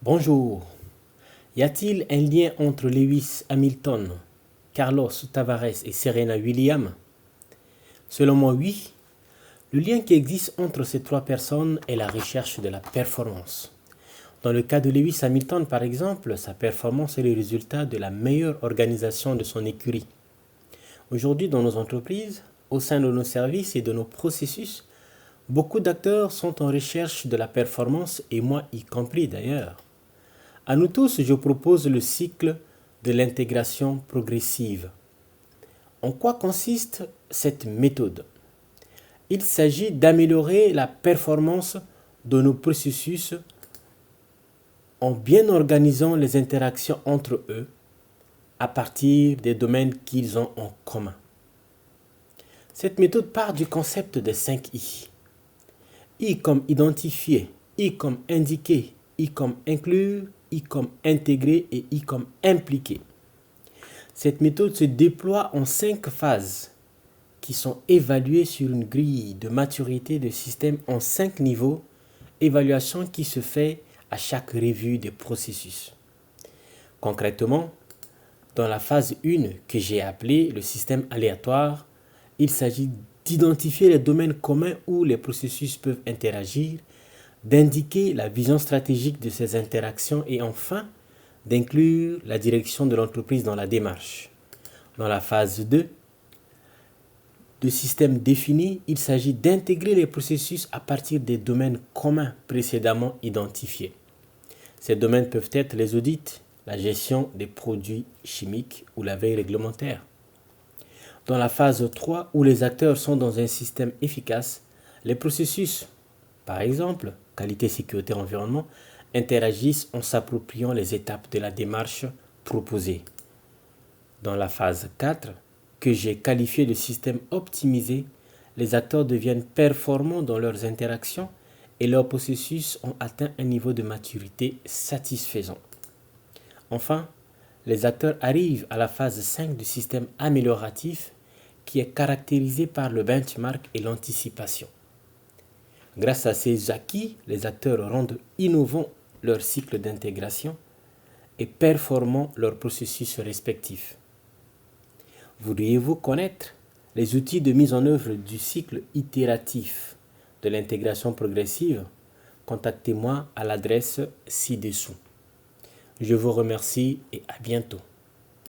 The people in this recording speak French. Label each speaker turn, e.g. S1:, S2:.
S1: Bonjour. Y a-t-il un lien entre Lewis Hamilton, Carlos Tavares et Serena Williams? Selon moi, oui. Le lien qui existe entre ces trois personnes est la recherche de la performance. Dans le cas de Lewis Hamilton, par exemple, sa performance est le résultat de la meilleure organisation de son écurie. Aujourd'hui, dans nos entreprises, au sein de nos services et de nos processus, beaucoup d'acteurs sont en recherche de la performance, et moi y compris d'ailleurs. À nous tous, je propose le cycle de l'intégration progressive. En quoi consiste cette méthode? Il s'agit d'améliorer la performance de nos processus en bien organisant les interactions entre eux à partir des domaines qu'ils ont en commun. Cette méthode part du concept des 5 I. I comme identifier, I comme indiquer, I comme inclure, I comme intégrer et I comme impliquer. Cette méthode se déploie en 5 phases qui sont évaluées sur une grille de maturité de système en 5 niveaux, évaluation qui se fait à chaque revue des processus. Concrètement, dans la phase 1 que j'ai appelée le système aléatoire, il s'agit d'identifier les domaines communs où les processus peuvent interagir, d'indiquer la vision stratégique de ces interactions et enfin d'inclure la direction de l'entreprise dans la démarche. Dans la phase 2 de système défini, il s'agit d'intégrer les processus à partir des domaines communs précédemment identifiés. Ces domaines peuvent être les audits, la gestion des produits chimiques ou la veille réglementaire. Dans la phase 3, où les acteurs sont dans un système efficace, les processus, par exemple, qualité, sécurité, environnement, interagissent en s'appropriant les étapes de la démarche proposée. Dans la phase 4, que j'ai qualifiée de système optimisé, les acteurs deviennent performants dans leurs interactions et leurs processus ont atteint un niveau de maturité satisfaisant. Enfin, les acteurs arrivent à la phase 5 du système amélioratif qui est caractérisé par le benchmark et l'anticipation. Grâce à ces acquis, les acteurs rendent innovants leur cycle d'intégration et performant leurs processus respectifs. Voudriez-vous connaître les outils de mise en œuvre du cycle itératif de l'intégration progressive? Contactez-moi à l'adresse ci-dessous. Je vous remercie et à bientôt.